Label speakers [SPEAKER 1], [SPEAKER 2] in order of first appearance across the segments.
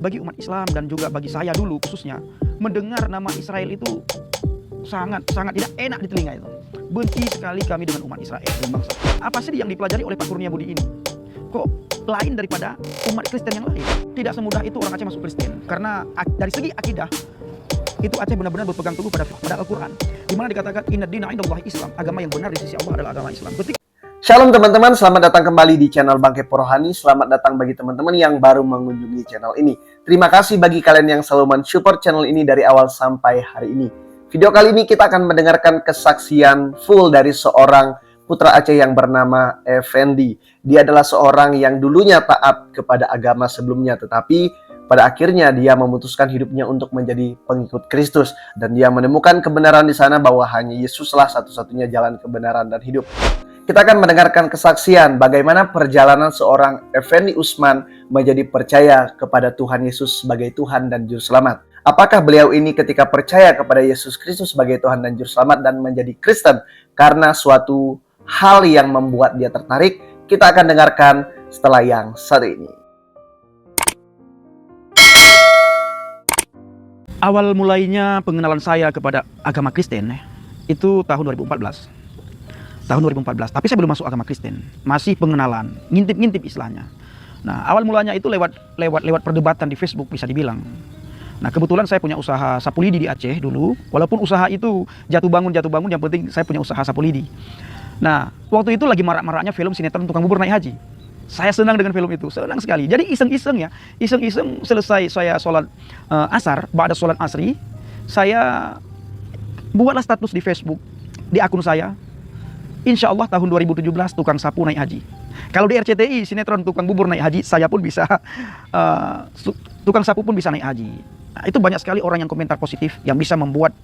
[SPEAKER 1] bagi umat Islam dan juga bagi saya dulu khususnya, mendengar nama Israel itu sangat tidak enak di telinga itu. Benci sekali kami dengan umat Israel dan bangsa. Apa sih yang dipelajari oleh Pak Kurnia Budi ini? Kok lain daripada umat Kristen yang lain? Tidak semudah itu orang Aceh masuk Kristen. Karena dari segi akidah, itu Aceh benar-benar berpegang teguh pada Al-Quran. Di mana dikatakan, Inna dina indallahi Islam. Agama yang benar di sisi Allah adalah agama Islam.
[SPEAKER 2] Shalom teman-teman, selamat datang kembali di channel Bangke Porohani. Selamat datang bagi teman-teman yang baru mengunjungi channel ini. Terima kasih bagi kalian yang selalu mensupport channel ini dari awal sampai hari ini. Video kali ini kita akan mendengarkan kesaksian full dari seorang putra Aceh yang bernama Effendi. Dia adalah seorang yang dulunya taat kepada agama sebelumnya, tetapi pada akhirnya dia memutuskan hidupnya untuk menjadi pengikut Kristus. Dan dia menemukan kebenaran di sana bahwa hanya Yesuslah satu-satunya jalan kebenaran dan hidup. Kita akan mendengarkan kesaksian bagaimana perjalanan seorang Effendi Usman menjadi percaya kepada Tuhan Yesus sebagai Tuhan dan Juru Selamat. Apakah beliau ini ketika percaya kepada Yesus Kristus sebagai Tuhan dan Juru Selamat dan menjadi Kristen karena suatu hal yang membuat dia tertarik? Kita akan dengarkan setelah yang satu ini.
[SPEAKER 1] Awal mulainya pengenalan saya kepada agama Kristen itu tahun 2014. Tahun 2014, tapi saya belum masuk agama Kristen. Masih pengenalan, ngintip-ngintip istilahnya. Nah, awal mulanya itu lewat perdebatan di Facebook bisa dibilang. Nah, kebetulan saya punya usaha sapu lidi di Aceh dulu. Walaupun usaha itu jatuh bangun, yang penting saya punya usaha sapu lidi. Nah, waktu itu lagi marak-maraknya film sinetron Tukang Bubur Naik Haji. Saya senang dengan film itu, senang sekali. Jadi iseng-iseng selesai saya sholat asar, ba'da sholat asri, saya buatlah status di Facebook, di akun saya. Insya Allah tahun 2017 tukang sapu naik haji. Kalau di RCTI sinetron Tukang Bubur Naik Haji, saya pun bisa, tukang sapu pun bisa naik haji. Nah, itu banyak sekali orang yang komentar positif yang bisa membuat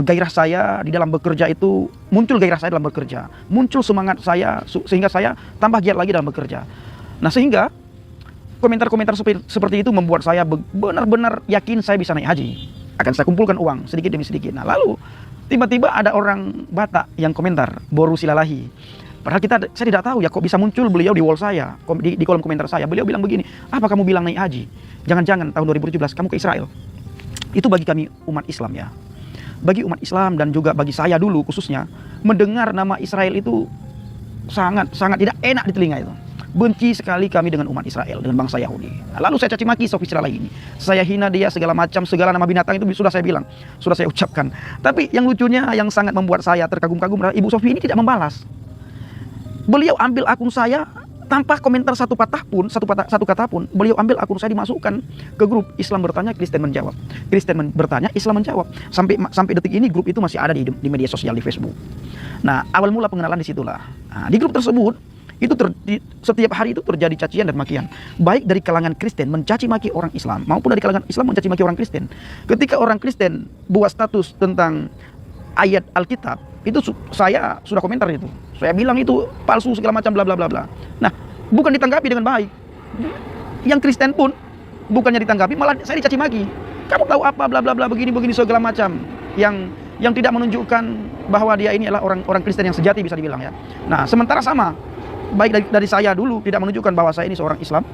[SPEAKER 1] gairah saya di dalam bekerja itu, muncul gairah saya dalam bekerja, muncul semangat saya sehingga saya tambah giat lagi dalam bekerja. Nah, sehingga komentar-komentar seperti itu membuat saya benar-benar yakin saya bisa naik haji. Akan saya kumpulkan uang sedikit demi sedikit. Nah, lalu tiba-tiba ada orang Batak yang komentar, Boru Silalahi. Padahal saya tidak tahu ya kok bisa muncul beliau di wall saya, di kolom komentar saya. Beliau bilang begini, apa kamu bilang naik haji? Jangan-jangan tahun 2017 kamu ke Israel. Itu bagi kami umat Islam ya. Bagi umat Islam dan juga bagi saya dulu khususnya, mendengar nama Israel itu sangat tidak enak di telinga itu. Benci sekali kami dengan umat Israel, dengan bangsa Yahudi. Nah, lalu saya caci maki Sofi Silalahi ini. Saya hina dia segala macam, segala nama binatang itu sudah saya bilang, sudah saya ucapkan. Tapi yang lucunya, yang sangat membuat saya terkagum-kagum adalah Ibu Sofi ini tidak membalas. Beliau ambil akun saya tanpa komentar satu kata pun, beliau ambil akun saya dimasukkan ke grup Islam bertanya, Kristen menjawab. Kristen bertanya, Islam menjawab. Sampai detik ini grup itu masih ada di media sosial di Facebook. Nah, awal mula pengenalan disitulah. Nah, di grup tersebut itu setiap hari itu terjadi cacian dan makian, baik dari kalangan Kristen mencaci maki orang Islam maupun dari kalangan Islam mencaci maki orang Kristen. Ketika orang Kristen buat status tentang ayat Alkitab, itu saya sudah komentar itu. Saya bilang itu palsu segala macam bla bla bla bla. Nah, bukan ditanggapi dengan baik. Yang Kristen pun bukannya ditanggapi, malah saya dicaci maki. Kamu tahu apa bla bla bla begini segala macam yang tidak menunjukkan bahwa dia ini adalah orang Kristen yang sejati bisa dibilang ya. Nah, sementara sama baik dari saya dulu tidak menunjukkan bahwa saya ini seorang Islam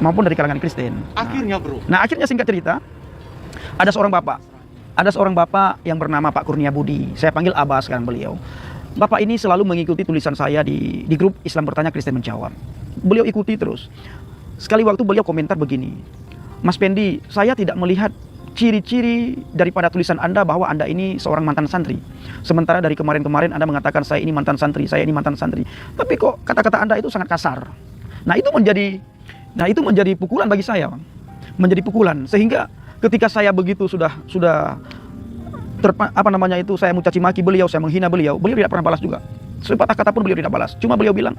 [SPEAKER 1] maupun dari kalangan Kristen.
[SPEAKER 3] Akhirnya bro.
[SPEAKER 1] Nah, akhirnya singkat cerita, ada seorang bapak yang bernama Pak Kurnia Budi. Saya panggil Abah sekarang beliau. Bapak ini selalu mengikuti tulisan saya di grup Islam bertanya, Kristen menjawab. Beliau ikuti terus. Sekali waktu beliau komentar begini, Mas Pendi, saya tidak melihat ciri-ciri daripada tulisan Anda bahwa Anda ini seorang mantan santri. Sementara dari kemarin-kemarin Anda mengatakan saya ini mantan santri. Tapi kok kata-kata Anda itu sangat kasar. Nah, itu menjadi pukulan bagi saya, Bang. Menjadi pukulan sehingga ketika saya begitu sudah saya mau caci maki beliau, saya menghina beliau tidak pernah balas juga. Sepatah kata pun beliau tidak balas. Cuma beliau bilang,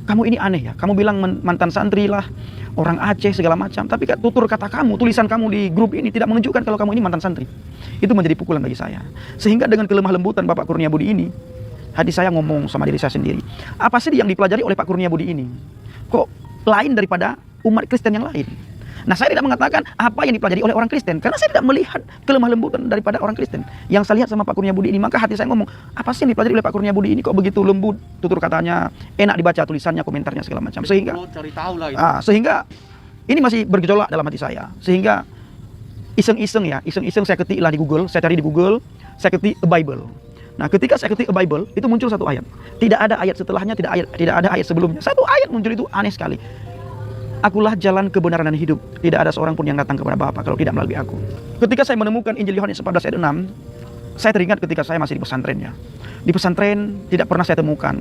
[SPEAKER 1] kamu ini aneh ya, kamu bilang mantan santri lah, orang Aceh segala macam, tapi tutur kata kamu, tulisan kamu di grup ini tidak menunjukkan kalau kamu ini mantan santri. Itu menjadi pukulan bagi saya. Sehingga dengan kelemah lembutan Bapak Kurnia Budi ini, hati saya ngomong sama diri saya sendiri, apa sih yang dipelajari oleh Pak Kurnia Budi ini? Kok lain daripada umat Kristen yang lain? Nah, saya tidak mengatakan apa yang dipelajari oleh orang Kristen, karena saya tidak melihat kelemah lembutan daripada orang Kristen. Yang saya lihat sama Pak Kurnia Budi ini, maka hati saya ngomong, apa sih yang dipelajari oleh Pak Kurnia Budi ini kok begitu lembut, tutur katanya, enak dibaca tulisannya, komentarnya segala macam. Sehingga
[SPEAKER 3] cari tahu lah itu.
[SPEAKER 1] Sehingga Ini masih bergejolak dalam hati saya. Sehingga iseng-iseng saya ketiklah di Google, saya cari di Google, saya ketik a Bible. Nah, ketika saya ketik a Bible, itu muncul satu ayat. Tidak ada ayat setelahnya, tidak ada ayat sebelumnya. Satu ayat muncul, itu aneh sekali. Akulah jalan kebenaran dan hidup. Tidak ada seorang pun yang datang kepada Bapa kalau tidak melalui aku. Ketika saya menemukan Injil Yohanes 14 ayat 6, saya teringat ketika saya masih di pesantrennya. Di pesantren tidak pernah saya temukan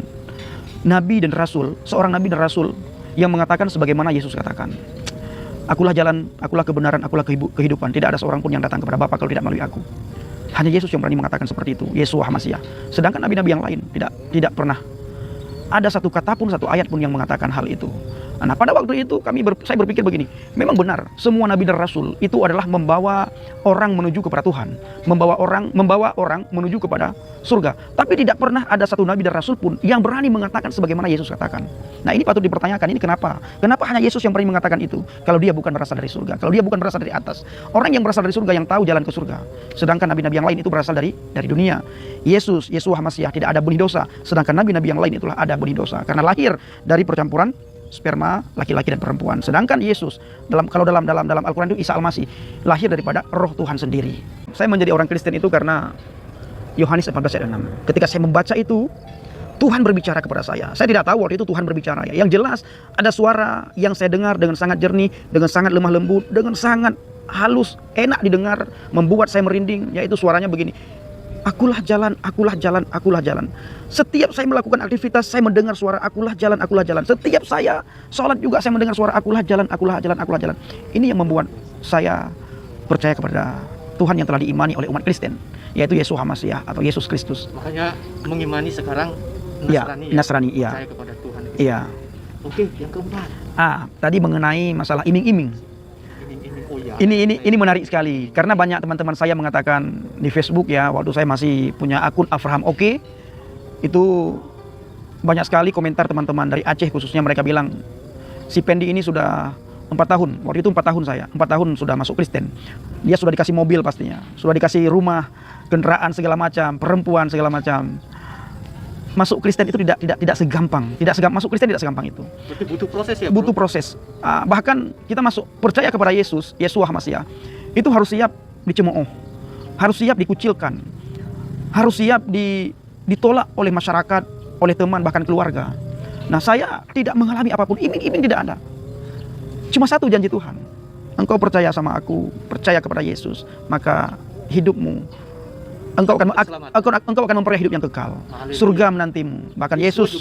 [SPEAKER 1] nabi dan rasul, seorang nabi dan rasul yang mengatakan sebagaimana Yesus katakan. Akulah jalan, akulah kebenaran, akulah kehidupan. Tidak ada seorang pun yang datang kepada Bapa kalau tidak melalui aku. Hanya Yesus yang berani mengatakan seperti itu, Yeshua HaMashiach. Sedangkan nabi-nabi yang lain tidak pernah ada satu kata pun, satu ayat pun yang mengatakan hal itu. Nah, pada waktu itu saya berpikir begini, memang benar semua nabi dan rasul itu adalah membawa orang menuju kepada Tuhan, membawa orang menuju kepada surga. Tapi tidak pernah ada satu nabi dan rasul pun yang berani mengatakan sebagaimana Yesus katakan. Nah, ini patut dipertanyakan, ini kenapa? Kenapa hanya Yesus yang berani mengatakan itu? Kalau dia bukan berasal dari surga, kalau dia bukan berasal dari atas. Orang yang berasal dari surga yang tahu jalan ke surga. Sedangkan nabi-nabi yang lain itu berasal dari dunia. Yeshua HaMashiach tidak ada benih dosa, sedangkan nabi-nabi yang lain itulah ada benih dosa karena lahir dari percampuran sperma laki-laki dan perempuan. Sedangkan Yesus kalau dalam Al-Qur'an itu Isa Al-Masih lahir daripada roh Tuhan sendiri. Saya menjadi orang Kristen itu karena Yohanes 14 ayat 6. Ketika saya membaca itu, Tuhan berbicara kepada saya. Saya tidak tahu waktu itu Tuhan berbicara ya. Yang jelas ada suara yang saya dengar dengan sangat jernih, dengan sangat lemah lembut, dengan sangat halus, enak didengar, membuat saya merinding, yaitu suaranya begini. Akulah jalan, akulah jalan, akulah jalan. Setiap saya melakukan aktivitas, saya mendengar suara akulah jalan, akulah jalan. Setiap saya sholat juga saya mendengar suara akulah jalan, akulah jalan, akulah jalan. Ini yang membuat saya percaya kepada Tuhan yang telah diimani oleh umat Kristen, yaitu Yeshua HaMashiach atau Yesus Kristus.
[SPEAKER 3] Makanya mengimani sekarang
[SPEAKER 1] Nasrani, ya, Nasrani, iya.
[SPEAKER 3] Percaya kepada Tuhan.
[SPEAKER 1] Iya.
[SPEAKER 3] Oke, yang keempat.
[SPEAKER 1] Tadi mengenai masalah iming-iming.
[SPEAKER 3] Oh ya.
[SPEAKER 1] Ini menarik sekali karena banyak teman-teman saya mengatakan di Facebook ya, waktu saya masih punya akun Avraham Oke, itu banyak sekali komentar teman-teman dari Aceh khususnya, mereka bilang si Pendi ini sudah 4 tahun, waktu itu 4 tahun saya, 4 tahun sudah masuk Kristen. Dia sudah dikasih mobil pastinya, sudah dikasih rumah, kendaraan segala macam, perempuan segala macam. Masuk Kristen itu tidak segampang, masuk Kristen tidak segampang itu.
[SPEAKER 3] Berarti butuh proses ya, bro? Butuh
[SPEAKER 1] proses. Bahkan kita masuk percaya kepada Yesus, Yeshua HaMashiach, itu harus siap dicemooh, harus siap dikucilkan, harus siap ditolak oleh masyarakat, oleh teman, bahkan keluarga. Nah, saya tidak mengalami apapun, iming-iming tidak ada. Cuma satu janji Tuhan. Engkau percaya sama aku, percaya kepada Yesus, maka hidupmu engkau akan memperoleh hidup yang kekal. Surga menantimu. Bahkan Yesus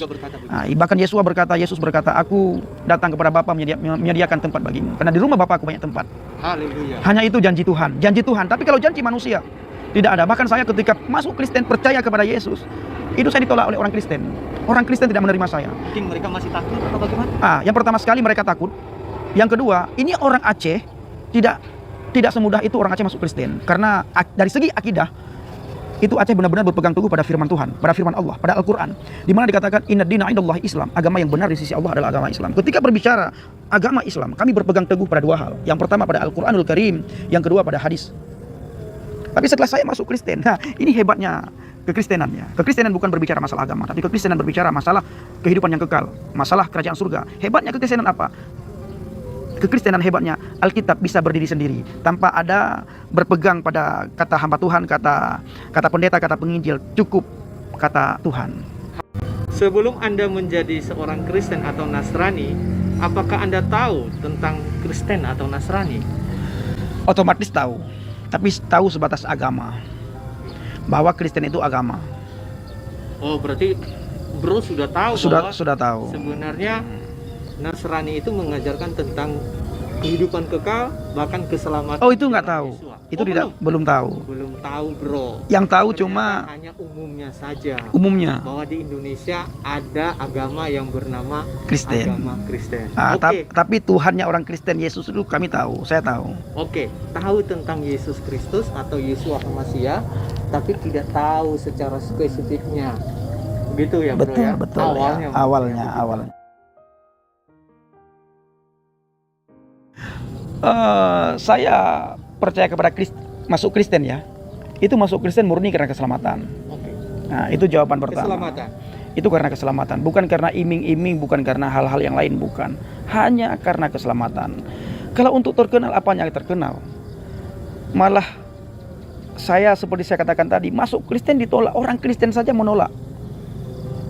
[SPEAKER 1] berkata, Yesus berkata, aku datang kepada Bapa menyediakan tempat bagimu. Karena di rumah Bapa aku banyak tempat.
[SPEAKER 3] Haleluya.
[SPEAKER 1] Hanya itu janji Tuhan. Tapi kalau janji manusia tidak ada. Bahkan saya ketika masuk Kristen percaya kepada Yesus, itu saya ditolak oleh orang Kristen. Orang Kristen tidak menerima saya.
[SPEAKER 3] Mungkin mereka masih takut atau bagaimana?
[SPEAKER 1] Yang pertama sekali mereka takut. Yang kedua, ini orang Aceh tidak semudah itu orang Aceh masuk Kristen. Karena dari segi akidah itu Aceh benar-benar berpegang teguh pada firman Tuhan, pada firman Allah, pada Al-Quran, di mana dikatakan Inna dina indallahi Islam, agama yang benar di sisi Allah adalah agama Islam. Ketika berbicara agama Islam, kami berpegang teguh pada 2 hal. Yang pertama pada Al-Quranul Karim, yang kedua pada hadis. Tapi setelah saya masuk Kristen, ini hebatnya kekristenannya. Kekristenan bukan berbicara masalah agama, tapi kekristenan berbicara masalah kehidupan yang kekal, masalah kerajaan surga. Hebatnya kekristenan apa? Kekristenan hebatnya Alkitab bisa berdiri sendiri tanpa ada berpegang pada kata hamba Tuhan, kata pendeta, kata penginjil, cukup kata Tuhan.
[SPEAKER 3] Sebelum Anda menjadi seorang Kristen atau Nasrani, apakah Anda tahu tentang Kristen atau Nasrani?
[SPEAKER 1] Otomatis tahu, tapi tahu sebatas agama. Bahwa Kristen itu agama.
[SPEAKER 3] Oh, berarti bro sudah tahu
[SPEAKER 1] sudah tahu.
[SPEAKER 3] Sebenarnya Nasrani itu mengajarkan tentang kehidupan kekal, bahkan keselamatan.
[SPEAKER 1] Oh, itu nggak tahu. Itu belum tahu.
[SPEAKER 3] Belum tahu, bro.
[SPEAKER 1] Yang tahu
[SPEAKER 3] ternyata
[SPEAKER 1] cuma
[SPEAKER 3] hanya umumnya saja.
[SPEAKER 1] Umumnya.
[SPEAKER 3] Bahwa di Indonesia ada agama yang bernama
[SPEAKER 1] Kristen.
[SPEAKER 3] Agama Kristen.
[SPEAKER 1] Tapi Tuhannya orang Kristen, Yesus itu kami tahu, saya tahu.
[SPEAKER 3] Oke, tahu tentang Yesus Kristus atau Yeshua HaMashiach, tapi tidak tahu secara spesifiknya. Begitu ya, bro, ya?
[SPEAKER 1] Betul. Awalnya. Saya percaya kepada masuk Kristen ya. Itu masuk Kristen murni karena keselamatan.
[SPEAKER 3] Oke.
[SPEAKER 1] Nah, itu jawaban pertama.
[SPEAKER 3] Keselamatan.
[SPEAKER 1] Itu karena keselamatan, bukan karena iming-iming, bukan karena hal-hal yang lain, bukan. Hanya karena keselamatan. Kalau untuk terkenal, apanya yang terkenal? Malah saya seperti saya katakan tadi, masuk Kristen ditolak. Orang Kristen saja menolak.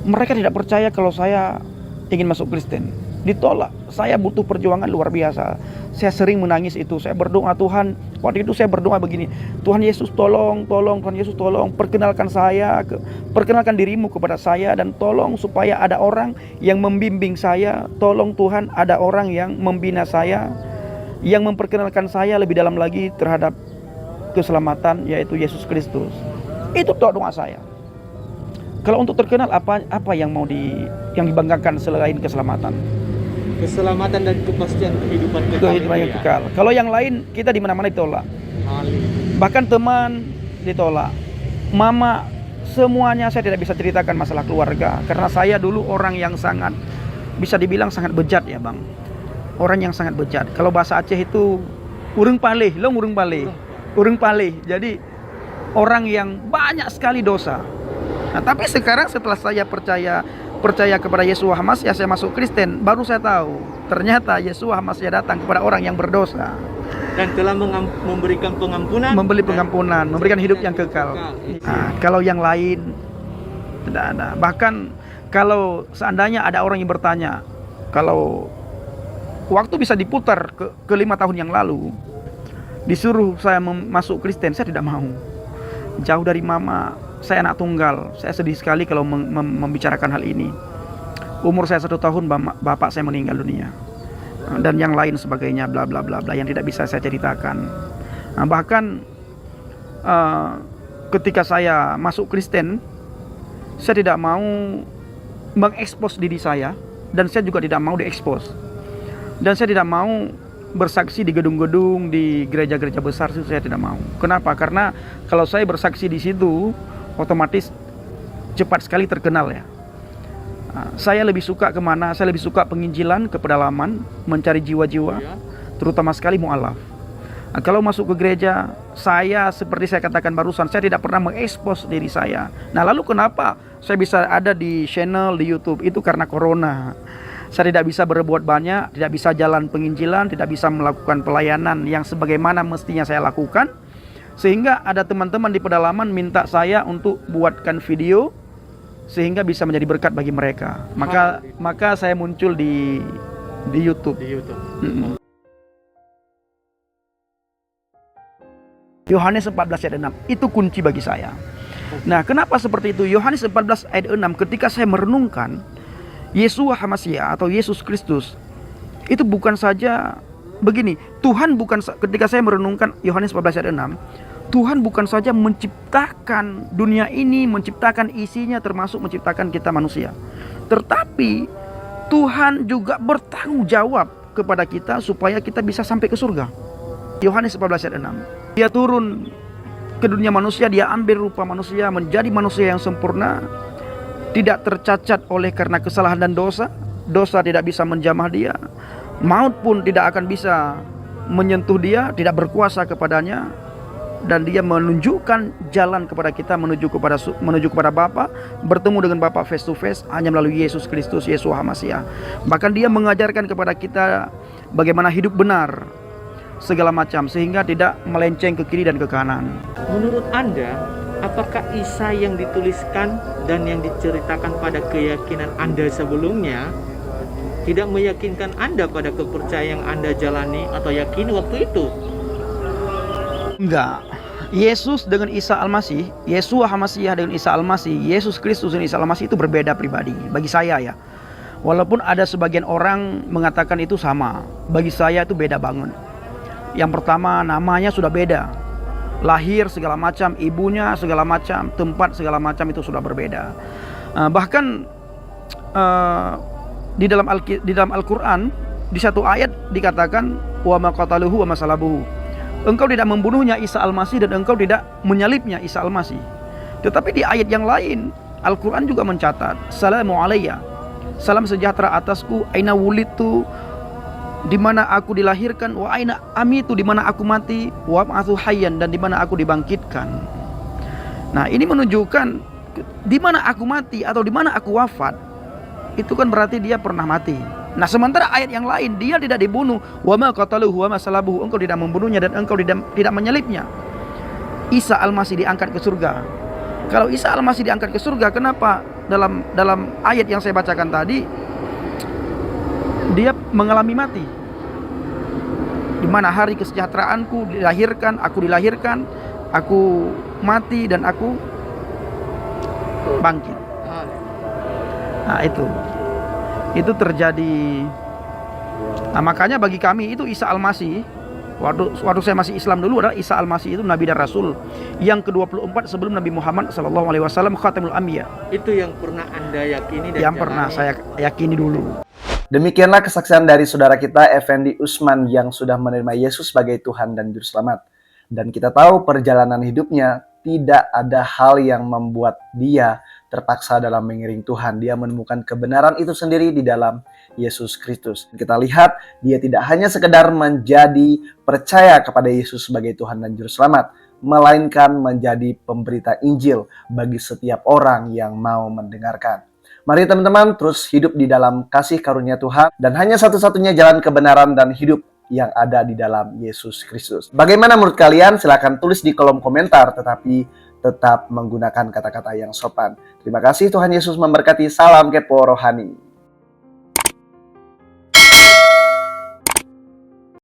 [SPEAKER 1] Mereka tidak percaya kalau saya ingin masuk Kristen. Ditolak. Saya butuh perjuangan luar biasa. Saya sering menangis itu. Saya berdoa, Tuhan, waktu itu saya berdoa begini, Tuhan Yesus tolong, Tuhan Yesus tolong, perkenalkan saya, perkenalkan dirimu kepada saya, dan tolong supaya ada orang yang membimbing saya. Tolong Tuhan, ada orang yang membina saya, yang memperkenalkan saya lebih dalam lagi terhadap keselamatan, yaitu Yesus Kristus. Itu doa saya. Kalau untuk terkenal, apa yang dibanggakan selain keselamatan?
[SPEAKER 3] Keselamatan dan kepastian kehidupan kekal.
[SPEAKER 1] Kehidupan yang kekal. Kalau yang lain kita di mana-mana ditolak. Bahkan teman ditolak, mama, semuanya saya tidak bisa ceritakan masalah keluarga karena saya dulu orang yang sangat, bisa dibilang sangat bejat ya bang. Orang yang sangat bejat. Kalau bahasa Aceh itu urang paleh, urang paleh. Jadi orang yang banyak sekali dosa. Nah, tapi sekarang setelah saya percaya kepada Yeshua HaMasyiah, saya masuk Kristen, baru saya tahu ternyata Yeshua HaMasyiah datang kepada orang yang berdosa
[SPEAKER 3] dan telah memberikan pengampunan,
[SPEAKER 1] memberikan hidup yang kekal. Nah, kalau yang lain tidak ada. Bahkan kalau seandainya ada orang yang bertanya, kalau waktu bisa diputar ke 5 tahun yang lalu, disuruh saya masuk Kristen, saya tidak mau. Jauh dari mama, saya anak tunggal. Saya sedih sekali kalau membicarakan hal ini. Umur saya 1 tahun, bapak saya meninggal dunia, dan yang lain sebagainya, bla bla bla bla, yang tidak bisa saya ceritakan. Nah, bahkan ketika saya masuk Kristen, saya tidak mau mengekspos diri saya, dan saya juga tidak mau diekspos, dan saya tidak mau bersaksi di gedung-gedung, di gereja-gereja besar, itu saya tidak mau. Kenapa? Karena kalau saya bersaksi di situ, otomatis cepat sekali terkenal ya. Saya lebih suka kemana? Saya lebih suka penginjilan, ke pedalaman, mencari jiwa-jiwa, terutama sekali mu'alaf. Nah, kalau masuk ke gereja, saya seperti saya katakan barusan, saya tidak pernah mengekspos diri saya. Nah, lalu kenapa saya bisa ada di channel di YouTube? Itu karena corona. Saya tidak bisa berbuat banyak, tidak bisa jalan penginjilan, tidak bisa melakukan pelayanan yang sebagaimana mestinya saya lakukan. Sehingga ada teman-teman di pedalaman minta saya untuk buatkan video sehingga bisa menjadi berkat bagi mereka. Maka saya muncul di YouTube. Yohanes 14 ayat 6 itu kunci bagi saya. Nah, kenapa seperti itu? Yohanes 14 ayat 6, ketika saya merenungkan Yeshua HaMasyiah atau Yesus Kristus, itu bukan saja begini. Tuhan bukan, ketika saya merenungkan Yohanes 14 ayat 6, Tuhan bukan saja menciptakan dunia ini, menciptakan isinya, termasuk menciptakan kita manusia, tetapi Tuhan juga bertanggung jawab kepada kita supaya kita bisa sampai ke surga. Yohanes 14 ayat 6. Dia turun ke dunia manusia, dia ambil rupa manusia, menjadi manusia yang sempurna, tidak tercacat oleh karena kesalahan dan dosa. Dosa tidak bisa menjamah dia, maut pun tidak akan bisa menyentuh dia, tidak berkuasa kepadanya. Dan dia menunjukkan jalan kepada kita menuju kepada Bapa, bertemu dengan Bapa face to face hanya melalui Yesus Kristus, Yeshua HaMasyiah. Bahkan dia mengajarkan kepada kita bagaimana hidup benar, segala macam, sehingga tidak melenceng ke kiri dan ke kanan.
[SPEAKER 3] Menurut Anda, apakah Isa yang dituliskan dan yang diceritakan pada keyakinan Anda sebelumnya tidak meyakinkan Anda pada kepercayaan yang Anda jalani atau yakini waktu itu?
[SPEAKER 1] Enggak. Yesus dengan Isa Al-Masih, Yeshua HaMasyiah dengan Isa Al-Masih, Yesus Kristus dengan Isa Al-Masih itu berbeda pribadi bagi saya ya. Walaupun ada sebagian orang mengatakan itu sama, bagi saya itu beda banget. Yang pertama, namanya sudah beda. Lahir segala macam, ibunya segala macam, tempat segala macam itu sudah berbeda. Bahkan di dalam Al-Quran, di satu ayat dikatakan wa ma qataluhu wa ma salabuhu. Engkau tidak membunuhnya Isa Al-Masih dan engkau tidak menyalibnya Isa Al-Masih. Tetapi di ayat yang lain, Al-Quran juga mencatat, Salamu alayya, salam sejahtera atasku, aina wulidtu, di mana aku dilahirkan, wa aina amitu, di mana aku mati, wa ma'athu hayyan, dan di mana aku dibangkitkan. Nah, ini menunjukkan di mana aku mati atau di mana aku wafat, itu kan berarti dia pernah mati. Nah, sementara ayat yang lain dia tidak dibunuh. Wa ma qataluhu wa ma salabuhu, engkau tidak membunuhnya dan engkau tidak menyalibnya. Isa Al-Masih diangkat ke surga. Kalau Isa Al-Masih diangkat ke surga, kenapa dalam ayat yang saya bacakan tadi dia mengalami mati? Di mana hari kesejahteraanku dilahirkan, aku mati dan aku bangkit. Nah, itu terjadi. Nah, makanya bagi kami itu Isa Al-Masih, waktu saya masih Islam dulu, adalah Isa Al-Masih itu Nabi dan Rasul yang ke-24 sebelum Nabi Muhammad SAW, Khatamul Anbiya.
[SPEAKER 3] Itu yang pernah Anda yakini dan
[SPEAKER 1] Yang pernah saya yakini dulu.
[SPEAKER 2] Demikianlah kesaksian dari saudara kita Effendi Usman yang sudah menerima Yesus sebagai Tuhan dan Juru Selamat. Dan kita tahu perjalanan hidupnya tidak ada hal yang membuat dia terpaksa dalam mengiring Tuhan. Dia menemukan kebenaran itu sendiri di dalam Yesus Kristus. Kita lihat dia tidak hanya sekedar menjadi percaya kepada Yesus sebagai Tuhan dan Juru Selamat, melainkan menjadi pemberita Injil bagi setiap orang yang mau mendengarkan. Mari teman-teman terus hidup di dalam kasih karunia Tuhan, dan hanya satu-satunya jalan kebenaran dan hidup yang ada di dalam Yesus Kristus. Bagaimana menurut kalian? Silahkan tulis di kolom komentar, tetapi tetap menggunakan kata-kata yang sopan. Terima kasih, Tuhan Yesus memberkati. Salam kepo rohani.